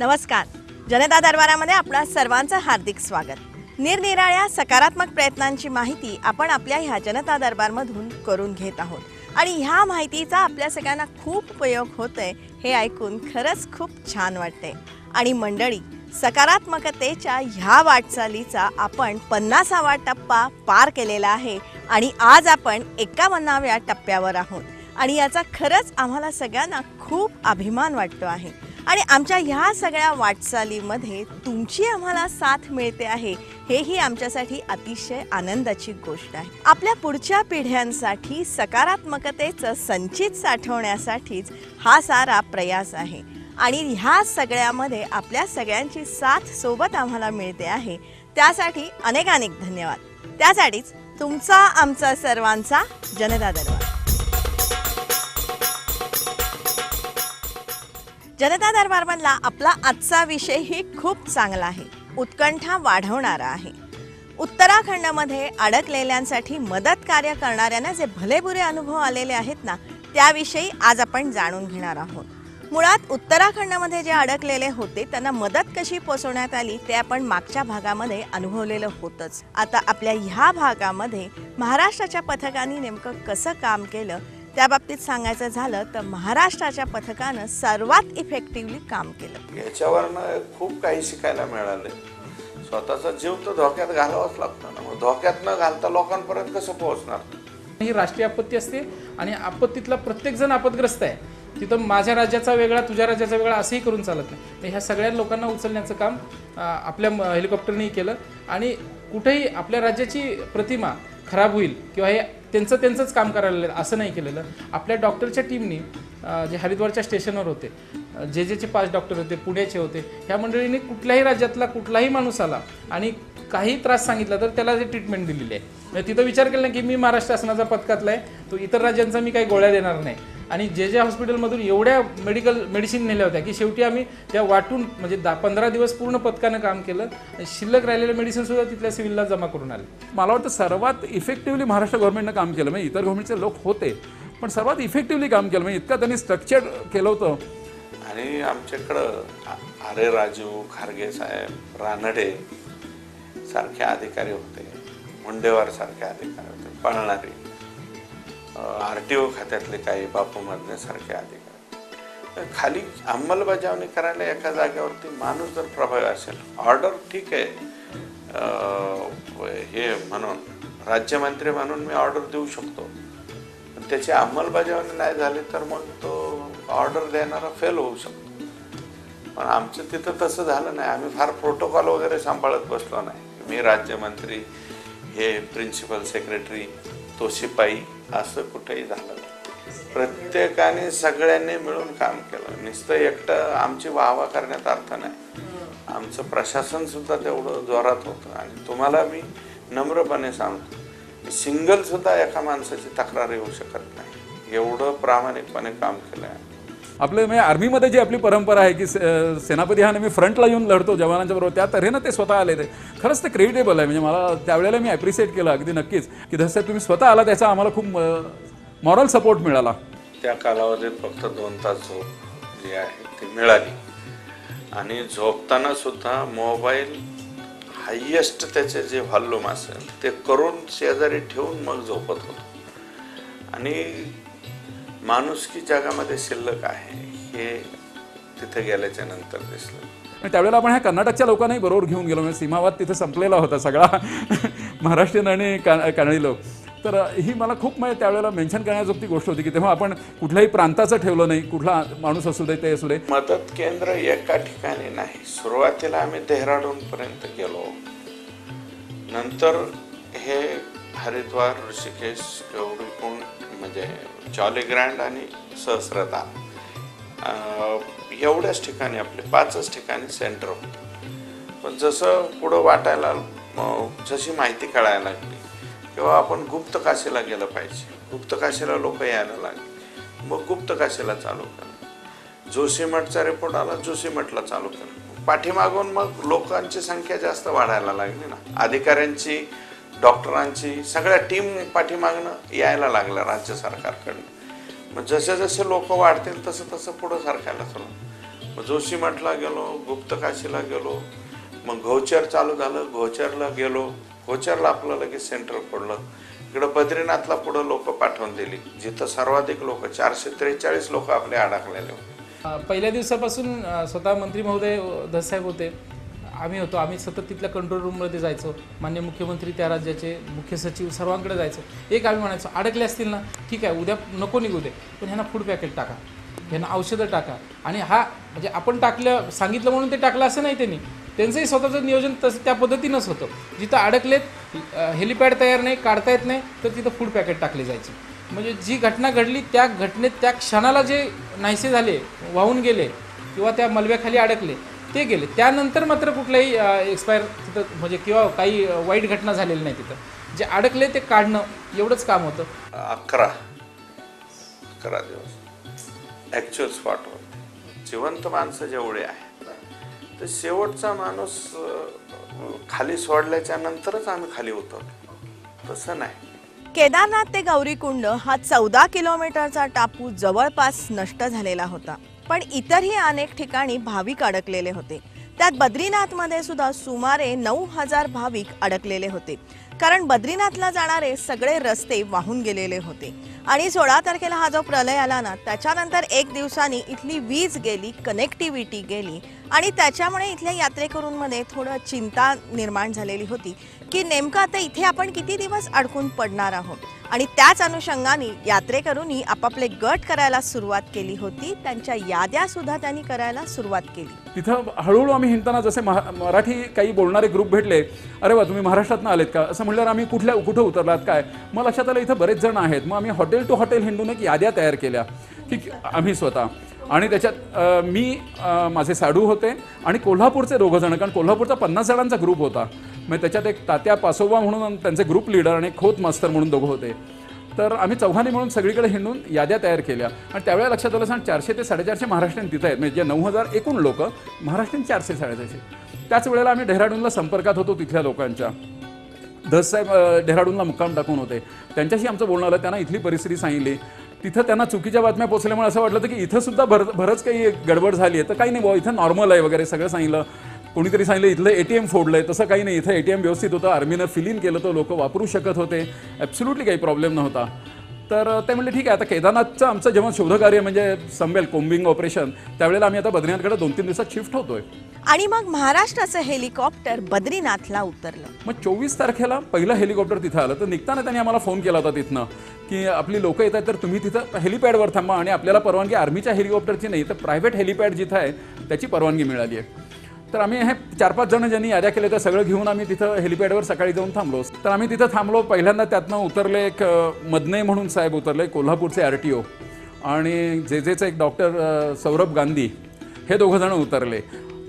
नमस्कार. जनता दरबारामध्ये आपणा सर्वांचं हार्दिक स्वागत. निरनिराळ्या सकारात्मक प्रयत्नांची माहिती आपण आपल्या ह्या जनता दरबारमधून करून घेत आहोत आणि ह्या माहितीचा आपल्या सगळ्यांना खूप उपयोग होतोय हे ऐकून खरंच खूप छान वाटते. आणि मंडळी, सकारात्मकतेच्या ह्या वाटचालीचा आपण 50वा टप्पा पार केलेला आहे आणि आज आपण 51व्या टप्प्यावर आहोत आणि याचा खरंच आम्हाला सगळ्यांना खूप अभिमान वाटतो आहे. आणि आमच्या ह्या सगळ्या वाटचालीमध्ये तुमची आम्हाला साथ मिळते आहे हेही आमच्यासाठी अतिशय आनंदाची गोष्ट आहे. आपल्या पुढच्या पिढ्यांसाठी सकारात्मकतेचं संचित साठवण्यासाठीच हा सारा प्रयास आहे आणि ह्या सगळ्यामध्ये आपल्या सगळ्यांची साथ सोबत आम्हाला मिळते आहे. त्यासाठी अनेक धन्यवाद. त्यासाठीच तुमचा आमचा सर्वांचा जनता दरबार. जनता दरबारमधला आपला आजचा विषयही खूप चांगला आहे, उत्कंठा वाढवणारा आहे. उत्तराखंडमध्ये अडकलेल्यांसाठी मदत कार्य करणाऱ्यांना जे भलेबुरे अनुभव आलेले आहेत ना, त्याविषयी आज आपण जाणून घेणार आहोत. मुळात उत्तराखंडमध्ये जे अडकलेले होते त्यांना मदत कशी पोहोचवण्यात आली ते आपण मागच्या भागामध्ये अनुभवलेलं होतंच. आता आपल्या ह्या भागामध्ये महाराष्ट्राच्या पथकाने नेमकं कसं काम केलं त्या बाबतीत सांगायचं झालं तर महाराष्ट्राच्या पथकानं सर्वात इफेक्टिव्हली काम केलं. याच्यावरनं खूप काही शिकायला मिळाले. स्वतःचा जीव तर धोक्यात घालावाच लागतो ना, मग धोक्यात न घालता लोकांपर्यंत कसं पोहोचणार? ही राष्ट्रीय आपत्ती असते आणि आपत्तीतला प्रत्येक जण आपदग्रस्त आहे. तिथं माझ्या राज्याचा वेगळा तुझ्या राज्याचा वेगळा असंही करून चालत नाही. ह्या सगळ्या लोकांना उचलण्याचं काम आपल्या हेलिकॉप्टरने केलं आणि कुठेही आपल्या राज्याची प्रतिमा खराब होईल किंवा हे त्यांचंच काम करायला असं नाही केलेलं. आपल्या डॉक्टरच्या टीमनी जे हरिद्वारच्या स्टेशनवर होते, जे 5 डॉक्टर होते, पुण्याचे होते, ह्या मंडळीने कुठल्याही राज्यातला कुठलाही माणूस आला आणि काही त्रास सांगितला तर त्याला जे ट्रीटमेंट दिलेली आहे. म्हणजे तिथं विचार केला की मी महाराष्ट्र शासनाचा पथकातला आहे, तो इतर राज्यांचा मी काही गोळ्या देणार नाही. आणि जे हॉस्पिटलमधून एवढ्या मेडिसिन नेल्या होत्या की शेवटी आम्ही त्या वाटून म्हणजे 15 दिवस पूर्ण पथकानं काम केलं. शिल्लक राहिलेलं मेडिसिनसुद्धा तिथल्या सिव्हिलला जमा करून आले. मला वाटतं सर्वात इफेक्टिव्हली महाराष्ट्र गव्हर्नमेंटनं काम केलं. म्हणजे इतर गव्हर्नमेंटचे लोक होते पण सर्वात इफेक्टिव्हली काम केलं. म्हणजे इतकं त्यांनी स्ट्रक्चर्ड केलं होतं. आणि आमच्याकडं आरे राजू, खारगे साहेब, रानडे सारखे अधिकारी होते, मुंडेवार सारखे अधिकारी होते, पळणारे RTO खात्यातले काही बापू मधने सारखे अधिकारी. खाली अंमलबजावणी करायला एका जागेवरती माणूस जर प्रभावी असेल, ऑर्डर ठीक आहे, हे म्हणून राज्यमंत्री म्हणून मी ऑर्डर देऊ शकतो, पण त्याची अंमलबजावणी नाही झाली तर मग तो ऑर्डर देणारा फेल होऊ शकतो. पण आमचं तिथं तसं झालं नाही. आम्ही फार प्रोटोकॉल वगैरे सांभाळत बसलो नाही. मी राज्यमंत्री, हे प्रिन्सिपल सेक्रेटरी, तो शिपाई, असं कुठेही झालं. प्रत्येकाने सगळ्यांनी मिळून काम केलं. नुसतं एकटं आमची वाहवा करण्यात अर्थ नाही. आमचं प्रशासन सुद्धा तेवढं जोरात होतं. आणि तुम्हाला मी नम्रपणे सांगतो, सिंगल सुद्धा एका माणसाची तक्रार येऊ शकत नाही. एवढं प्रामाणिकपणे काम केलं आहे. आपले म्हणजे आर्मीमध्ये जी आपली परंपरा आहे की सेनापती हा नेहमी फ्रंटला येऊन लढतो जवानांच्या बरोबर, त्या तऱ्हेनं ते स्वतः आले. ते खरंच ते क्रेडिटेबल आहे. म्हणजे मला त्यावेळेला मी ॲप्रिशिएट केलं अगदी नक्कीच की जसं तुम्ही स्वतः आला त्याचा आम्हाला खूप मॉरल सपोर्ट मिळाला. त्या कालावधीत फक्त 2 तास झोप जी आहे ती मिळाली. आणि झोपताना सुद्धा मोबाईल हायेस्ट त्याचे जे व्हॉल्यूम असेल ते करून शेजारी ठेवून मग झोपत होतो. आणि माणुसकी जगामध्ये शिल्लक आहे हे तिथे गेल्याच्या नंतर दिसलं. त्यावेळेला आपण ह्या कर्नाटकच्या लोकांनाही बरोबर घेऊन गेलो. म्हणजे सीमावाद तिथे संपलेला होता सगळा महाराष्ट्रीयन आणि कानडी लोक. तर ही मला खूप म्हणजे त्यावेळेला मेन्शन करण्याजोगती गोष्ट होती की तेव्हा आपण कुठल्याही प्रांताचं ठेवलं नाही, कुठला माणूस असू दे ते असू दे. मदत केंद्र एका ठिकाणी नाही. सुरुवातीला आम्ही देहराडूनपर्यंत गेलो, नंतर हे हरिद्वार, ऋषिकेश, गौरीकुंड म्हणजे जॉलीग्रँड आणि सहस्रधाम एवढ्याच ठिकाणी आपले 5च ठिकाणी सेंटर होतं. पण जसं पुढं वाटायला जशी माहिती कळायला लागली किंवा आपण गुप्तकाशीला गेलं पाहिजे, गुप्तकाशीला लोक यायला लागले, मग गुप्तकाशीला चालू केलं. जोशीमठचा रिपोर्ट आला, जोशीमठला चालू केलं. पाठीमागून मग लोकांची संख्या जास्त वाढायला लागली ना, अधिकाऱ्यांची, डॉक्टरांची सगळ्या टीम पाठीमागणं यायला लागलं राज्य सरकारकडनं. मग जसे जसे लोक वाढतील तसं तसं पुढं सरकायला सुरू. मग जोशीमठला गेलो, गुप्तकाशीला गेलो, मग घोचर चालू झालं, घोचरला गेलो, घोचरला आपलं लगेच सेंटर पडलं. इकडं बद्रीनाथला पुढं लोक पाठवून दिली, जिथं सर्वाधिक लोक 443 लोक आपले अडकलेले होते. पहिल्या दिवसापासून स्वतः मंत्री महोदय धससाहेब होते, आम्ही सतत तिथल्या कंट्रोल रूममध्ये जायचो. माननीय मुख्यमंत्री, त्या राज्याचे मुख्य सचिव, सर्वांकडे जायचो. एक आम्ही म्हणायचो, अडकले असतील ना, ठीक आहे, उद्या नको निघू दे, पण ह्यांना फूड पॅकेट टाका, ह्यांना औषधं टाका. आणि हा म्हणजे आपण टाकलं, सांगितलं म्हणून ते टाकलं असं नाही, त्यांचंही स्वतःचं नियोजन तसं त्या पद्धतीनंच होतं. जिथं अडकलेत, हेलिपॅड तयार नाही, काढता येत नाही, तर तिथं फूड पॅकेट टाकले जायचे. म्हणजे जी घटना घडली त्या घटनेत त्या क्षणाला जे नाहीसे झाले, वाहून गेले किंवा त्या मलब्याखाली अडकले ते गेले. त्यानंतर मात्र कुठलाही एक्सपायर तिथं म्हणजे किंवा काही वाईट घटना झालेली नाही. तिथं जे अडकले ते काढणं एवढंच काम होतं. 11 दिवस ॲक्च्युअल स्पॉटवर जिवंत माणसं जेवढे आहेत, तर शेवटचा माणूस खाली सोडल्याच्या नंतरच आम्ही खाली उतरलो, तसं नाही. केदारनाथ ते गौरीकुंड हा 14 किलोमीटरचा टापू जवळपास नष्ट झालेला होता. पण इतरही अनेक ठिकाणी भाविक अडकलेले होते. त्यात बद्रीनाथमध्ये सुद्धा सुमारे 9,000 भाविक अडकलेले होते, कारण बद्रीनाथला जाणारे सगळे रस्ते वाहून गेलेले होते. आणि 16 तारखेला हा जो प्रलय आला ना, त्याच्यानंतर एक दिवसांनी इथली वीज गेली, कनेक्टिव्हिटी गेली आणि त्याच्यामुळे इथल्या यात्रेकरूंमध्ये थोडं चिंता निर्माण झालेली होती की नेमकं आता इथे आपण किती दिवस अडकून पडणार आहोत. आणि त्याच अनुषंगाने यात्रेकरूंनी आपापले गट करायला सुरुवात केली होती. त्यांच्या याद्या सुद्धा त्यांनी करायला सुरुवात केली. तिथं हळूहळू आम्ही हिंडताना जसे मराठी काही बोलणारे ग्रुप भेटले, अरे वा तुम्ही महाराष्ट्रातनं आलेत का असं म्हटल्यावर आम्ही कुठं उतरलात काय, मग लक्षात आलं इथं बरेच जण आहेत. मग आम्ही हॉटेल टू हॉटेल हिंडून एक याद्या तयार केल्या की आम्ही स्वतः. आणि त्याच्यात मी माझे साडू होते आणि कोल्हापूरचे 2 जण, कारण कोल्हापूरचा 50 जणांचा ग्रुप होता. मग त्याच्यात एक तात्या पासोबा म्हणून त्यांचे ग्रुप लीडर आणि खोत मास्तर म्हणून 2 होते. तर आम्ही चौघांनी मिळून सगळीकडे हिंडून याद्या तयार केल्या. आणि त्यावेळेला लक्षात आलं सांग 400 ते 450 महाराष्ट्रीयन तिथं आहेत, म्हणजे जे 9,000 एकूण लोक, महाराष्ट्रीयन 400-450. त्याच वेळेला आम्ही डेहराडूनला संपर्कात होतो तिथल्या लोकांच्या. धससाहेब डेहराडूनला मुक्काम टाकून होते, त्यांच्याशी आमचं बोलणं आलं. त्यांना इथली परिस्थिती सांगितली. तिथं त्यांना चुकीच्या बातम्या पोचल्यामुळे असं वाटलं की इथं सुद्धा बरंच काही गडबड झाली आहे. तर काही नाही बुवा, इथं नॉर्मल आहे वगैरे सगळं सांगितलं. कोणीतरी सांगितलं इथलं ATM फोडलं आहे, तसं काही नाही, इथं ATM व्यवस्थित होतं, आर्मीनं फिल इन केलं तर लोक वापरू शकत होते, ॲब्सोल्युटली काही प्रॉब्लेम नव्हता. तर ते म्हणले ठीक आहे. आता केदारनाथचं आमचं जेव्हा शोधकार्य म्हणजे संपेल, कोम्बिंग ऑपरेशन, त्यावेळेला आम्ही आता बद्रीनाथकडे 2-3 दिवसात शिफ्ट होतोय. आणि मग महाराष्ट्राचं हेलिकॉप्टर बद्रीनाथला उतरलं. मग 24 तारखेला पहिलं हेलिकॉप्टर तिथं आलं. तर निघताना त्यांनी आम्हाला फोन केला होता तिथनं की आपली लोकं येत आहेत, तर तुम्ही तिथं हेलिपॅडवर थांबा. आणि आपल्याला परवानगी आर्मीच्या हेलिकॉप्टरची नाही, तर प्रायव्हेट हेलिपॅड जिथं आहे त्याची परवानगी मिळाली आहे. तर आम्ही हे 4-5 जण ज्यांनी याद्या केले ते सगळं घेऊन आम्ही तिथं हेलिपॅडवर सकाळी जाऊन थांबलो. तर आम्ही तिथं थांबलो. पहिल्यांदा त्यातनं उतरले एक मदने म्हणून साहेब उतरले, कोल्हापूरचे RTO, आणि जेजेचं एक डॉक्टर सौरभ गांधी, हे 2 जण उतरले.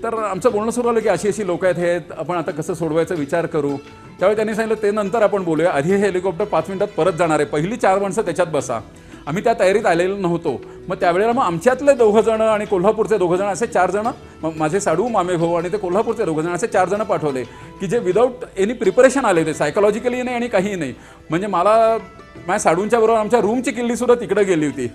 तर आमचं बोलणं सुरू आलं की अशी लोक आहेत, हे आपण आता कसं सोडवायचा विचार करू. त्यावेळी त्यांनी सांगितलं ते नंतर आपण बोलूया, आधी हे हेलिकॉप्टर 5 मिनिटात परत जाणार आहे, पहिली 4 माणसं त्याच्यात बसा. आम्ही त्या तयारीत आलेलो नव्हतो. मग त्यावेळेला मग आमच्यातले 2 जण आणि कोल्हापूरचे 2 जण, असे 4 जण, मग माझे साडू मामे भाऊ आणि ते कोल्हापूरचे 2 जण, असे 4 जण पाठवले की जे विदाऊट एनी प्रिपरेशन आले होते, सायकोलॉजिकली नाही आणि काही नाही. म्हणजे मला माझ्या साडूंच्या बरोबर आमच्या रूमची किल्लीसुद्धा तिकडे गेली होती.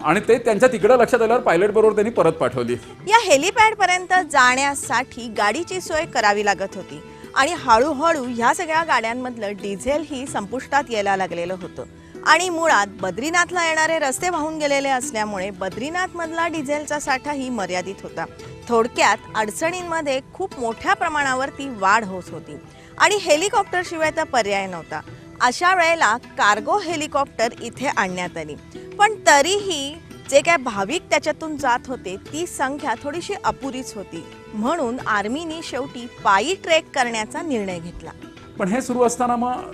आणि ते त्यांच्या तिकडं लक्षात आल्यावर पायलट बरोबर त्यांनी परत पाठवली. या हेलिपॅड पर्यंत जाण्यासाठी गाडीची सोय करावी लागत होती. आणि हळूहळू ह्या सगळ्या गाड्यांमधलं डिझेल ही संपुष्टात यायला लागलेलं होतं. आणि मुळात बद्रीनाथला येणारे रस्ते वाहून गेलेले असल्यामुळे बद्रीनाथमधला डिझेलचा साठाही मर्यादित होता. थोडक्यात अडचणींमध्ये खूप मोठ्या प्रमाणावरती वाढ होत होती. आणि हेलिकॉप्टर शिवाय तर पर्याय नव्हता. अशा वेळेला कार्गो हेलिकॉप्टर इथे आणण्यात आली. पण तरीही जे काय भाविक त्याच्यातून जात होते ती संख्या थोडीशी अपुरीच होती. म्हणून आर्मीनी शेवटी पायी ट्रेक करण्याचा निर्णय घेतला. पण हे सुरू असताना मग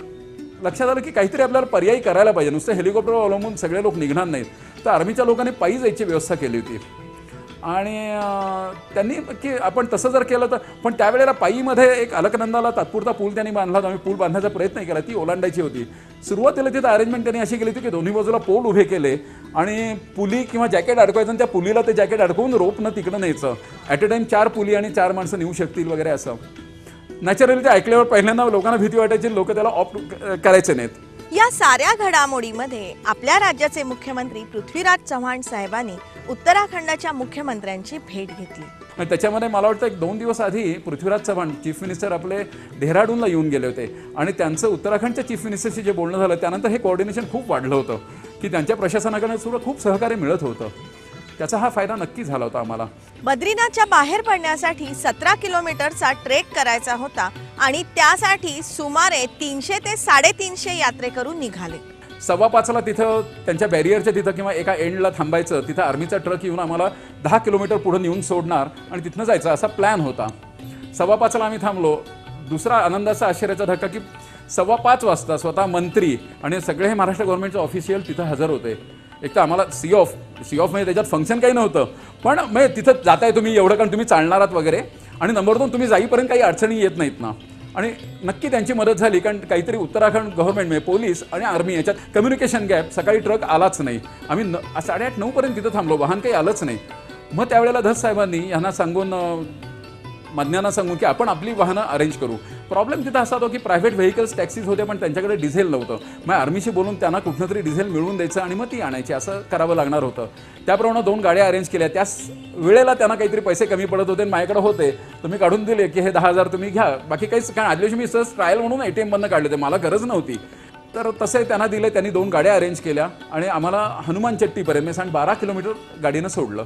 लक्षात आलं की काहीतरी आपल्याला पर्यायी करायला पाहिजे. नुसतं हेलिकॉप्टरवर अवलंबून सगळे लोक निघणार नाहीत. तर आर्मीच्या लोकांनी पायी जायची व्यवस्था केली होती. आणि त्यांनी की आपण तसं जर केलं तर, पण त्यावेळेला पायीमध्ये एक अलकनंदाला तात्पुरता पूल त्यांनी बांधला. आम्ही पूल बांधण्याचा प्रयत्न केला, ती ओलांडायची होती. सुरुवातीला तिथं अरेंजमेंट त्यांनी अशी केली होती की दोन्ही बाजूला पोल उभे केले आणि पुली किंवा जॅकेट अडकवायचं आणि त्या पुलीला ते जॅकेट अडकवून रोपनं तिकडं न्यायचं. ॲट अ टाईम 4 पुली आणि 4 माणसं नेऊ शकतील वगैरे असं. नॅचरली ते ऐकल्यावर पहिल्यांदा लोकांना भीती वाटायची, लोक त्याला ऑप्ट करायचे नाहीत. या साऱ्या घडामोडीमध्ये आपल्या राज्याचे मुख्यमंत्री पृथ्वीराज चव्हाण साहेबांनी उत्तराखंडच्या मुख्यमंत्र्यांची भेट घेतली. आणि त्याच्यामध्ये मला वाटतं 1-2 दिवस आधी पृथ्वीराज चव्हाण चीफ मिनिस्टर आपले डेहराडूनला येऊन गेले होते आणि त्यांचं उत्तराखंडच्या चीफ मिनिस्टरशी जे बोलणं झालं त्यानंतर हे कोऑर्डिनेशन खूप वाढलं होतं की त्यांच्या प्रशासनाकडे सुद्धा खूप सहकार्य मिळत होतं. त्याचा हा फायदा नक्की झाला होता आम्हाला. बद्रीनाथच्या बाहेर पडण्यासाठी 17 किलोमीटरचा ट्रेक करायचा होता आणि त्यासाठी सुमारे 300 ते 350 यात्रेकरू निघाले. 5:15ला तिथं त्यांच्या बॅरियरच्या तिथं किंवा एका एंडला थांबायचं, तिथं आर्मीचा ट्रक येऊन आम्हाला 10 किलोमीटर पुढे नेऊन सोडणार आणि तिथनं जायचं असा प्लॅन होता. 5:15ला आम्ही थांबलो. दुसरा आनंदाचा आश्चर्याचा धक्का की 5:15 वाजता स्वतः मंत्री आणि सगळे हे महाराष्ट्र गव्हर्नमेंटचे ऑफिशियल तिथं हजर होते. एक तर आम्हाला सी ऑफ म्हणजे त्याच्यात फंक्शन काही नव्हतं, पण मग तिथं जाताय तुम्ही एवढं कारण तुम्ही चालणार आहात वगैरे, आणि नंबर 2 तुम्ही जाईपर्यंत काही अडचणी येत नाहीत ना. आणि नक्की त्यांची मदत झाली कारण काहीतरी उत्तराखंड गव्हर्नमेंट म्हणजे पोलीस आणि आर्मी याच्यात कम्युनिकेशन गॅप. सकाळी ट्रक आलाच नाही. आम्ही 8:30-9 पर्यंत तिथं थांबलो, वाहन काही आलंच नाही. मग त्यावेळेला धस साहेबांनी यांना सांगून मज्ञांना सांगून की आपण आपली वाहनं अरेंज करू. प्रॉब्लेम तिथं असा होता की प्रायव्हेट व्हेकल्स टॅक्सीज होते पण त्यांच्याकडे डिझेल नव्हतं. मग आर्मीशी बोलून त्यांना कुठनं तरी डिझेल मिळवून द्यायचं आणि मग ती आणायची, असं करावं लागणार होतं. त्याप्रमाणे 2 गाड्या अरेंज केल्या. त्याच वेळेला त्यांना काहीतरी पैसे कमी पडत होते आणि माझ्याकडे होते, तर मी काढून दिले की हे 10,000 तुम्ही घ्या. बाकी काहीच, कारण आदल्या दिवशी मी सहज ट्रायल म्हणून ATM मधनं काढले होते, मला गरज नव्हती. तर तसे त्यांना दिले. त्यांनी 2 गाड्या अरेंज केल्या आणि आम्हाला हनुमान चट्टीपर्यंत मी 12 किलोमीटर गाडीनं सोडलं.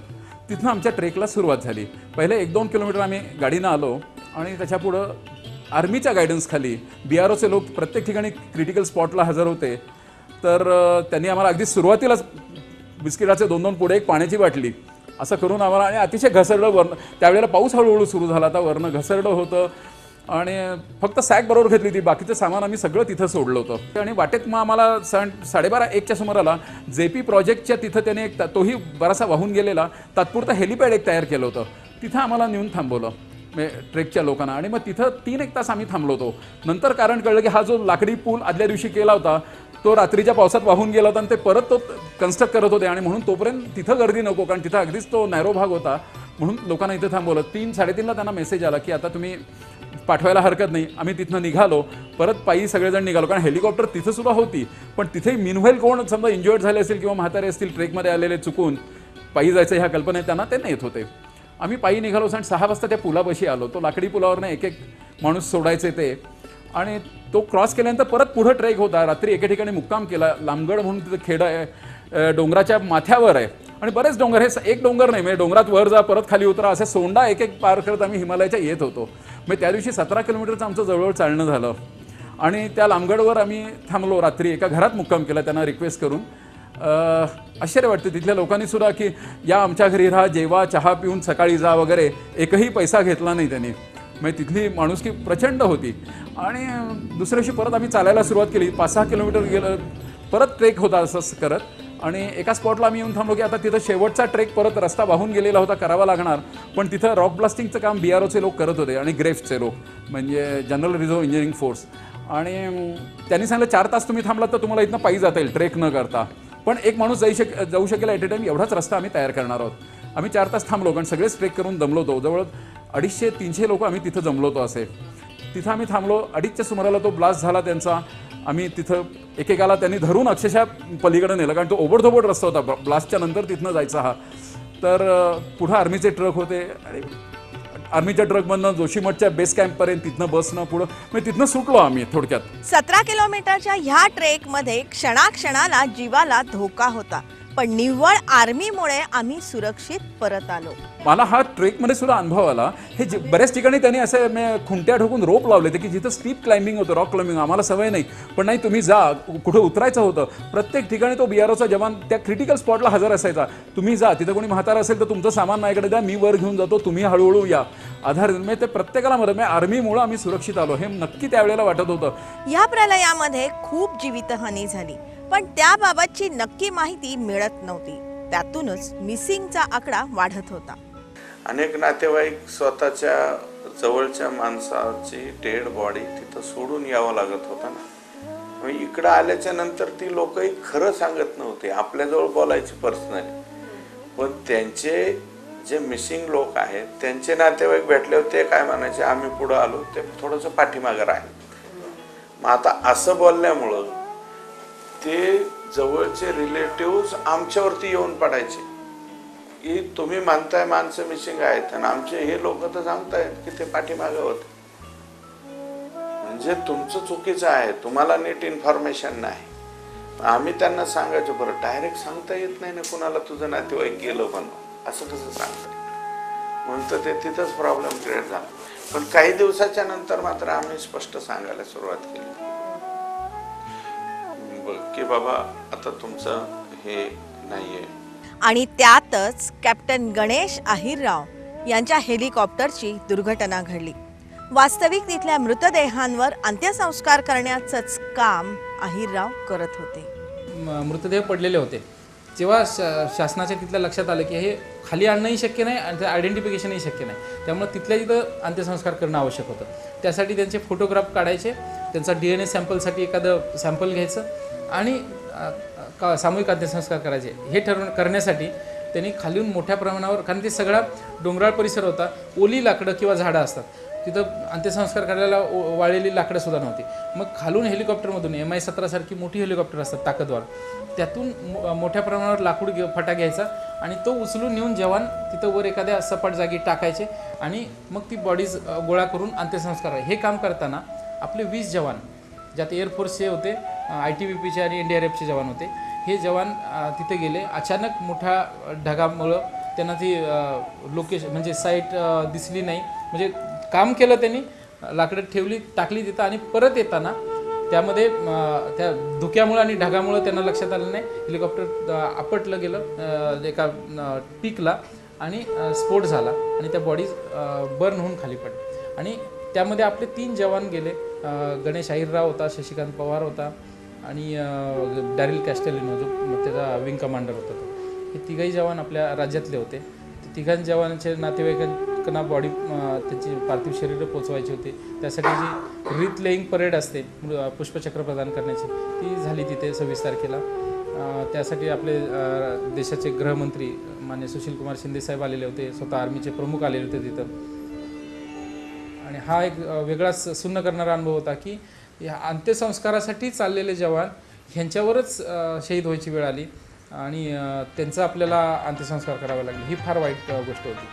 तिथनं आमच्या ट्रेकला सुरुवात झाली. पहिले 1-2 किलोमीटर आम्ही गाडीनं आलो आणि त्याच्यापुढं आर्मीच्या गायडन्सखाली BROचे लोक प्रत्येक ठिकाणी क्रिटिकल स्पॉटला हजर होते. तर त्यांनी आम्हाला अगदी सुरुवातीलाच बिस्किटाचे 2-2 पुढे, एक पाण्याची बाटली असं करून आम्हाला, आणि अतिशय घसरडं वरनं, त्यावेळेला पाऊस हळूहळू सुरू झाला होता, वरनं घसरडं होतं आणि फक्त सॅक बरोबर घेतली होती, बाकीचं सामान आम्ही सगळं तिथं सोडलं होतं. आणि वाटेत मग आम्हाला 12:30-1च्या सुमाराला JP प्रोजेक्टच्या तिथं त्याने एक, तोही बराचसा वाहून गेलेला तात्पुरता हेलिपॅड एक तयार केलं होतं. तिथं आम्हाला नेऊन थांबवलं ट्रेकच्या लोकांना आणि मग तिथं 3-1 तास आम्ही थांबलो होतो. नंतर कारण कळलं की हा जो लाकडी पूल आदल्या दिवशी केला होता तो रात्रीच्या पावसात वाहून गेला होता आणि ते परत तो कन्स्ट्रक्ट करत होते आणि म्हणून तोपर्यंत तिथं गर्दी नको, कारण तिथं अगदीच तो नॅरो भाग होता, म्हणून लोकांना इथं थांबवलं. 3-3:30ला त्यांना मेसेज आला की आता तुम्ही पाठवायला हरकत नाही. आम्ही तिथनं निघालो, परत पायी सगळेजण निघालो, कारण हेलिकॉप्टर तिथं सुद्धा होती. पण तिथे मिनव्हाईल कोण समजा इंज्युअर्ड झाले असतील किंवा म्हातारे असतील ट्रेकमध्ये आलेले चुकून पायी जायचं ह्या कल्पनेत त्यांना ते नेत होते. आम्ही पायी निघालो आणि 6 वाजता त्या पुलापाशी आलो. तो लाकडी पुलावरनं एक माणूस सोडायचे ते, आणि तो क्रॉस केल्यानंतर परत पुढं ट्रेक होता. रात्री एके ठिकाणी मुक्काम केला. लांबगड म्हणून तिथं खेड आहे, डोंगराच्या माथ्यावर आहे आणि बरेच डोंगर, हे एक डोंगर नाही, म्हणजे डोंगरात वर जा परत खाली उतरा, असे सोंडा एक पार करत आम्ही हिमालयाच्या येत होतो. मग त्या दिवशी 17 किलोमीटरचं आमचं जवळजवळ चालणं झालं आणि त्या लांबगडवर आम्ही थांबलो. रात्री एका घरात मुक्काम केला त्यांना रिक्वेस्ट करून. आश्चर्य वाटते तिथल्या लोकांनी सुद्धा की या आमच्या घरी राहा, जेवा, चहा पिऊन सकाळी जा वगैरे, एकही पैसा घेतला नाही त्यांनी. म्हणजे तिथली माणुसकी प्रचंड होती. आणि दुसऱ्या दिवशी परत आम्ही चालायला सुरुवात केली. 5-6 किलोमीटर गेलं, परत ट्रेक होता असंच करत, आणि एका स्पॉटला आम्ही येऊन थांबलो की आता तिथं शेवटचा ट्रेक, परत रस्ता वाहून गेलेला होता, करावा लागणार. पण तिथं रॉक ब्लास्टिंगचं काम BROचे लोक करत होते आणि ग्रेफ्सचे लोक, म्हणजे जनरल रिझर्व्ह इंजिनिअरिंग फोर्स. आणि त्यांनी सांगितलं 4 तास तुम्ही थांबलात तर तुम्हाला इथनं पायी जाता येईल ट्रेक न करता, पण एक माणूस जाऊ शकेल ॲट ए टाईम, एवढाच रस्ता आम्ही तयार करणार आहोत. आम्ही 4 तास थांबलो कारण सगळेच ट्रेक करून दमलो होतो. जवळ 250-300 लोक आम्ही तिथं जमलो होतो असे. तिथं आम्ही थांबलो. 2:30च्या सुमाराला तो ब्लास्ट झाला त्यांचा. आम्ही तिथं एकेकाला त्यांनी धरून अक्षरशः पलीकडे नेलं, कारण तो ओबडधोबड रस्ता होता ब्लास्टच्या नंतर तिथनं जायचा हा. तर पुढं आर्मीचे ट्रक होते आणि आर्मीच्या ट्रकमधनं जोशीमठच्या बेस कॅम्पपर्यंत तिथनं बसनं पुढं, म्हणजे तिथनं सुटलो आम्ही थोडक्यात. 17 किलोमीटरच्या ह्या ट्रेकमध्ये क्षणाक्षणाला जीवाला धोका होता, पण निव्वळ आर्मीमुळे आम्ही सुरक्षित परत आलो. मला हा ट्रेकमध्ये सुद्धा अनुभव आला. हे बऱ्याच ठिकाणी त्यांनी असे खुंट्या ठोकून रोप लावले ते की जिथं स्टीप क्लाइम्बिंग होतं, रॉक क्लाइम्बिंग, आम्हाला सवय नाही, पण नाही तुम्ही जा, कुठं उतरायचं होतं. प्रत्येक ठिकाणी तो BROचा जवान त्या क्रिटिकल स्पॉटला हजर असायचा. तुम्ही जा, तिथं कोणी म्हातारा असेल तर तुमचं सामान माझ्याकडे द्या, मी वर घेऊन जातो, तुम्ही हळूहळू या, आधार. म्हणजे ते प्रत्येकाला मदत, म्हणजे आर्मीमुळे आम्ही सुरक्षित आलो हे नक्की त्यावेळेला वाटत होतं. या प्रलयामध्ये खूप जीवितहानी झाली, पण त्याबाबतची नक्की माहिती मिळत नव्हती. त्यातूनच मिसिंगचा आकडा वाढत होता. अनेक नातेवाईक स्वतःच्या जवळच्या माणसाची डेड बॉडी तिथं सोडून यावं लागत होतं ना. इकडं आल्याच्या नंतर ती लोकही खरं सांगत नव्हते, आपल्याजवळ बोलायची पर्सनली, पण त्यांचे जे मिसिंग लोक आहेत त्यांचे नातेवाईक भेटले होते, काय म्हणायचे, आम्ही पुढं आलो, ते थोडंसं पाठीमागं राहिले. मग आता असं बोलल्यामुळं ते जवळचे रिलेटिव्ह आमच्यावरती येऊन पडायचे की तुम्ही म्हणताय माणसं मिसिंग आहेत आणि आमचे हे लोक तर सांगतायत की ते पाठीमागे होते. म्हणजे तुमचं चुकीचं आहे, तुम्हाला नीट इन्फॉर्मेशन नाही. आम्ही त्यांना सांगायचो, बरं डायरेक्ट सांगता येत नाही ना कुणाला तुझं नातेवाईक गेलं पण, असं कसं सांगता. म्हणून तर ते तिथंच प्रॉब्लेम क्रिएट झाला. पण काही दिवसाच्या नंतर मात्र आम्ही स्पष्ट सांगायला सुरुवात केली की बाबा आता तुमचं हे नाहीये. आणि त्यातच कॅप्टन गणेश अहिरराव यांच्या हेलिकॉप्टरची दुर्घटना घडली. वास्तविक तिथल्या मृतदेहांवर अंत्यसंस्कार करण्याचंच काम अहिरराव करत होते. मृतदेह पडलेले होते. जेव्हा शासनाच्या तिथल्या लक्षात आलं की हे खाली आणणंही शक्य नाही आणि आयडेंटिफिकेशनही शक्य नाही, त्यामुळे तिथल्या तिथं अंत्यसंस्कार करणं आवश्यक होतं. त्यासाठी त्यांचे फोटोग्राफ काढायचे, त्यांचा DNA सॅम्पलसाठी एखादं सॅम्पल घ्यायचं आणि सामूहिक अंत्यसंस्कार करायचे. हे करण्यासाठी त्यांनी खालून मोठ्या प्रमाणावर, कारण ते सगळा डोंगराळ परिसर होता, ओली लाकडं किंवा झाडं असतात, तिथं अंत्यसंस्कार करायला वाळलेली लाकडंसुद्धा नव्हती. मग खालून हेलिकॉप्टरमधून MI-17 सारखी मोठी हेलिकॉप्टर असतात ताकदवार, त्यातून मोठ्या प्रमाणावर लाकूड फटा घ्यायचा आणि तो उचलून नेऊन जवान तिथं वर एखाद्या सपाट जागी टाकायचे आणि मग ती बॉडीज गोळा करून अंत्यसंस्कार. हे काम करताना आपले 20 जवान, ज्यात एअरफोर्सचे होते, ITBPचे आणि NDRFचे जवान होते, हे जवान तिथे गेले. अचानक मोठ्या ढगामुळं त्यांना ती लोकेशन म्हणजे साईट दिसली नाही. म्हणजे काम केलं त्यांनी, लाकडं ठेवली, टाकली तिथं आणि परत येताना त्यामध्ये त्या धुक्यामुळं आणि ढगामुळं त्यांना लक्षात आलं नाही. हेलिकॉप्टर आपटलं गेलं एका पीकला आणि स्फोट झाला आणि त्या बॉडीज बर्न होऊन खाली पडल्या. आणि त्यामध्ये आपले 3 जवान गेले. गणेश अहिरराव होता, शशिकांत पवार होता आणि डॅरिल कॅस्टेलिनो जो त्याचा विंग कमांडर होता तो. हे तिघही जवान आपल्या राज्यातले होते. तिघां जवानांचे नातेवाईकांना बॉडी त्यांची पार्थिव शरीरं पोचवायची होती. त्यासाठी जी रीत लेईंग परेड असते पुष्पचक्र प्रदान करण्याची, ती झाली तिथे 26 तारखेला. त्यासाठी आपले देशाचे गृहमंत्री मान्य सुशीलकुमार शिंदेसाहेब आलेले होते, स्वतः आर्मीचे प्रमुख आलेले होते तिथं. आणि हा एक वेगळाच सुन्न करणारा अनुभव होता की या अंत्यसंस्कारासाठी चाललेले जवान ह्यांच्यावरच शहीद व्हायची वेळ आली आणि त्यांचं आपल्याला अंत्यसंस्कार करावे लागले. ही फार वाईट गोष्ट होती.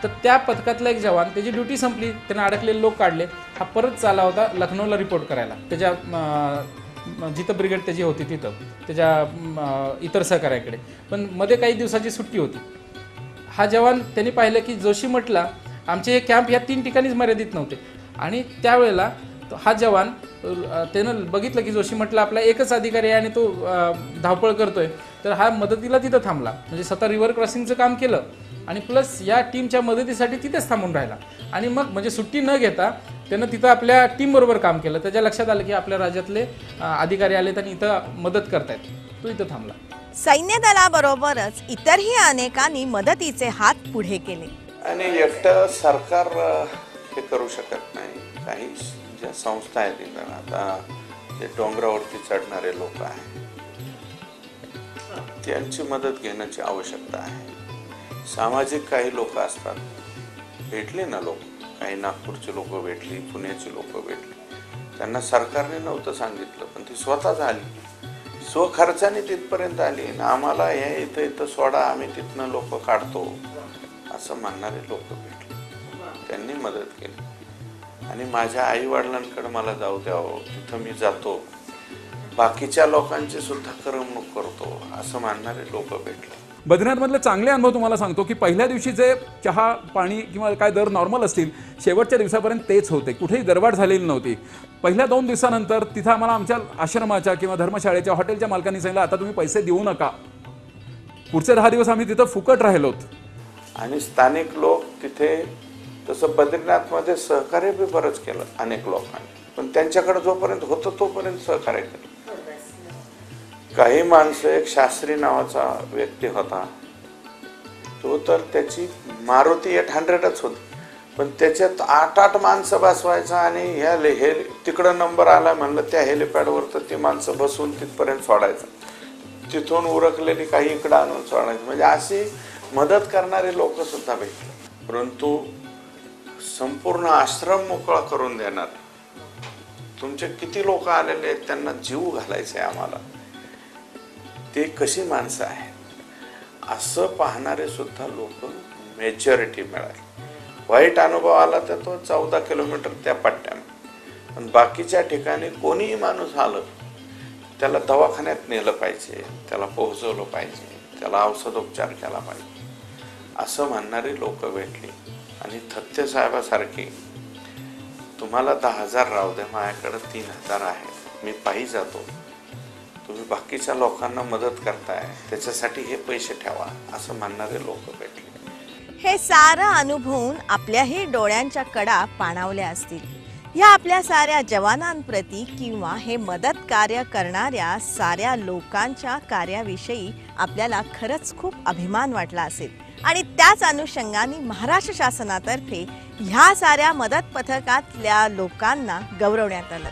तर त्या पथकातला एक जवान, त्याची ड्युटी संपली, त्यांना अडकलेले लोक काढले. हा परत चालला होता लखनौला रिपोर्ट करायला, त्याच्या जिथं ब्रिगेड त्याची होती तिथं, त्याच्या इतर सहकाऱ्याकडे. पण मध्ये काही दिवसाची सुट्टी होती. हा जवान त्यांनी पाहिलं की जोशीमठला आमचे हे कॅम्प या 3 ठिकाणीच मर्यादित नव्हते. आणि त्यावेळेला हा जवान त्यानं बघितलं की जोशीमठला आपला एकच अधिकारी आहे आणि तो धावपळ करतोय, तर हा मदतीला तिथं थांबला. म्हणजे स्वतः रिव्हर क्रॉसिंगचं काम केलं आणि प्लस या टीमच्या मदतीसाठी तिथेच थांबून राहिला. आणि मग म्हणजे सुट्टी न घेता त्यानं तिथं आपल्या टीमबरोबर काम केलं. त्याच्या लक्षात आलं की आपल्या राज्यातले अधिकारी आलेत आणि इथं मदत करतायत, तो इथं थांबला. सैन्य दलाबरोबरच इतरही अनेकांनी मदतीचे हात पुढे केले. आणि एकटं सरकार हे करू शकत नाही. काही ज्या संस्था आहेत इथं, आता जे डोंगरावरती चढणारे लोक आहेत त्यांची मदत घेण्याची आवश्यकता आहे. सामाजिक काही लोक असतात, भेटले ना लोक, काही नागपूरचे लोक भेटली, पुण्याची लोक भेटली, त्यांना सरकारने नव्हतं सांगितलं पण ती स्वतःच आली, स्वखर्चाने तिथपर्यंत आली ना, आम्हाला हे इथं इथं सोडा, आम्ही तिथनं लोक काढतो असं म्हणणारे लोक भेटले, त्यांनी मदत केली. आणि माझ्या आईवडिलांकडे मला जाऊ द्यावं, तिथं मी जातो, बाकीच्या लोकांची सुद्धा करमणूक करतो असं म्हणणारे लोक भेटले. बद्रीनाथमधले चांगले अनुभव तुम्हाला सांगतो की पहिल्या दिवशी जे चहा पाणी किंवा काय दर नॉर्मल असतील शेवटच्या दिवसापर्यंत तेच होते, कुठेही दरवाढ झालेली नव्हती. पहिल्या 2 दिवसानंतर तिथं आम्हाला आमच्या आश्रमाच्या किंवा धर्मशाळेच्या हॉटेलच्या मालकांनी सांगितलं आता तुम्ही पैसे देऊ नका. पुढचे 10 दिवस आम्ही तिथं फुकट राहिलोत. आणि स्थानिक लोक तिथे तसं बद्रीनाथमध्ये सहकार्य बी बरंच केलं अनेक लोकांनी, पण त्यांच्याकडे जोपर्यंत होतं तोपर्यंत सहकार्य केलं. काही माणसं, एक शास्त्री नावाचा व्यक्ती होता, तो तर त्याची मारुती 800च होती, पण त्याच्यात 8 माणसं बसवायचा आणि हे तिकडं नंबर आला म्हणलं त्या हेलिपॅडवर तर ती माणसं बसवून तिथपर्यंत सोडायचं, तिथून उरकलेली काही इकडं आणून सोडायचं. म्हणजे अशी मदत करणारे लोक सुद्धा भेटले. परंतु संपूर्ण आश्रम मोकळा करून देणार, तुमचे किती लोक आलेले आहेत त्यांना जीव घालायचे आम्हाला, ते कशी माणसं आहेत असं पाहणारे सुद्धा लोक मेजॉरिटी मिळाले. वाईट अनुभव आला तर तो 14 किलोमीटर त्या पट्ट्यानं, पण बाकीच्या ठिकाणी कोणीही माणूस आलं त्याला दवाखान्यात नेलं पाहिजे, त्याला पोहोचवलं पाहिजे, त्याला औषधोपचार केला पाहिजे असं म्हणणारी लोक भेटली. आणि थत्ते साहेबासारखी, तुम्हाला 10,000 राहू द्या, माझ्याकडे 3,000 आहे, मी पायी जातो, तुम्ही बाकीच्या लोकांना मदत करताय त्याच्यासाठी हे पैसे ठेवा असं म्हणणारे लोक भेटले. हे सारं अनुभवून आपल्याही डोळ्यांच्या कडा पाणावल्या असतील. या आपल्या साऱ्या जवानांप्रती किंवा हे मदत कार्य करणाऱ्या साऱ्या लोकांच्या कार्याविषयी आपल्याला खरंच खूप अभिमान वाटला असेल. आणि त्याच अनुषंगाने महाराष्ट्र शासनातर्फे ह्या साऱ्या मदत पथकातल्या लोकांना गौरवण्यात आलं.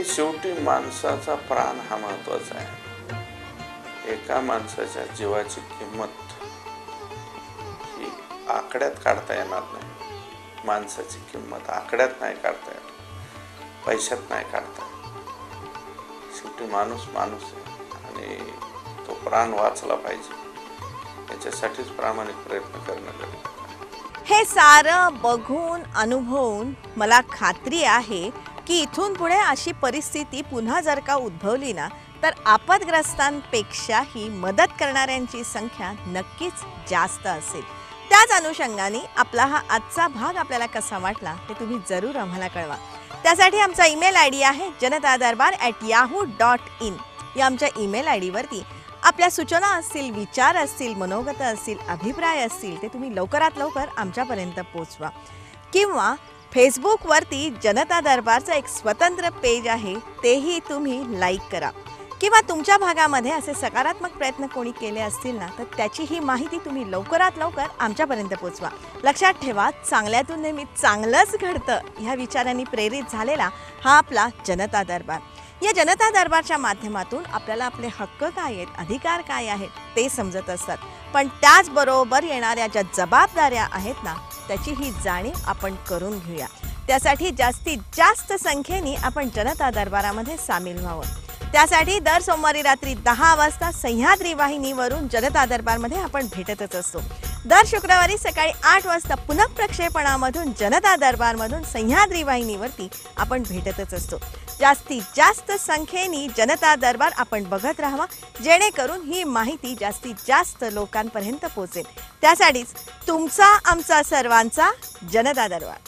शेवटी माणसाचा प्राण हा महत्वाचा आहे. एका माणसाच्या जीवाची किंमत ही आकड्यात काढता येणार नाही. माणसाची किंमत आकड्यात नाही काढता येत, पैशात नाही काढता येत. शेवटी माणूस माणूस आहे आणि तो प्राण वाचला पाहिजे याच्यासाठीच प्रामाणिक प्रयत्न करणं गरजेचं आहे. हे सारं बघून अनुभवून मला खात्री आहे की इथून पुढे अशी परिस्थिती पुन्हा जर का उद्भवली ना तर आपदग्रस्तांपेक्षाही मदत करणाऱ्यांची संख्या नक्कीच जास्त असेल. त्याच अनुषंगाने आपला हा आजचा भाग आपल्याला कसा वाटला ते तुम्ही जरूर आम्हाला कळवा. त्यासाठी आमचा ईमेल आयडी आहे janatadarbar@yahoo.in. या आमच्या ईमेल आयडीवरती आपल्या सूचना असतील, विचार असतील, मनोगत असतील, अभिप्राय असतील ते तुम्ही लवकरात लवकर आमच्यापर्यंत पोचवा. किंवा फेसबुकवरती जनता दरबारचं एक स्वतंत्र पेज आहे, तेही तुम्ही लाईक करा. किंवा तुमच्या भागामध्ये असे सकारात्मक प्रयत्न कोणी केले असतील ना तर त्याची ही माहिती तुम्ही लवकरात लवकर आमच्यापर्यंत पोचवा. लक्षात ठेवा, चांगल्यातून नेहमी चांगलंच घडतं ह्या विचारांनी प्रेरित झालेला हा आपला जनता दरबार. या जनता दरबारच्या माध्यमातून आपल्याला आपले हक्क काय आहेत, अधिकार काय आहेत ते समजत असतात, पण त्याचबरोबर येणाऱ्या ज्या जबाबदाऱ्या आहेत ना त्याची ही जाणीव आपण करून घेऊया. त्यासाठी जास्तीत जास्त संख्येने आपण जनता दरबारामध्ये सामील व्हावं. त्यासाठी दर सोमवारी रात्री 10 वाजता सह्याद्री वाहिनीवरून जनता दरबारमध्ये आपण भेटतच असतो. दर शुक्रवारी सकाळी 8 वाजता पुनः प्रक्षेपणामधून जनता दरबारमधून सह्याद्री वाहिनीवरती आपण भेटतच असतो. जास्तीत जास्त संख्येने जनता दरबार आपण बघत राहावा, जेणेकरून ही माहिती जास्तीत जास्त लोकांपर्यंत पोहोचेल. त्यासाठीच तुमचा आमचा सर्वांचा जनता दरबार.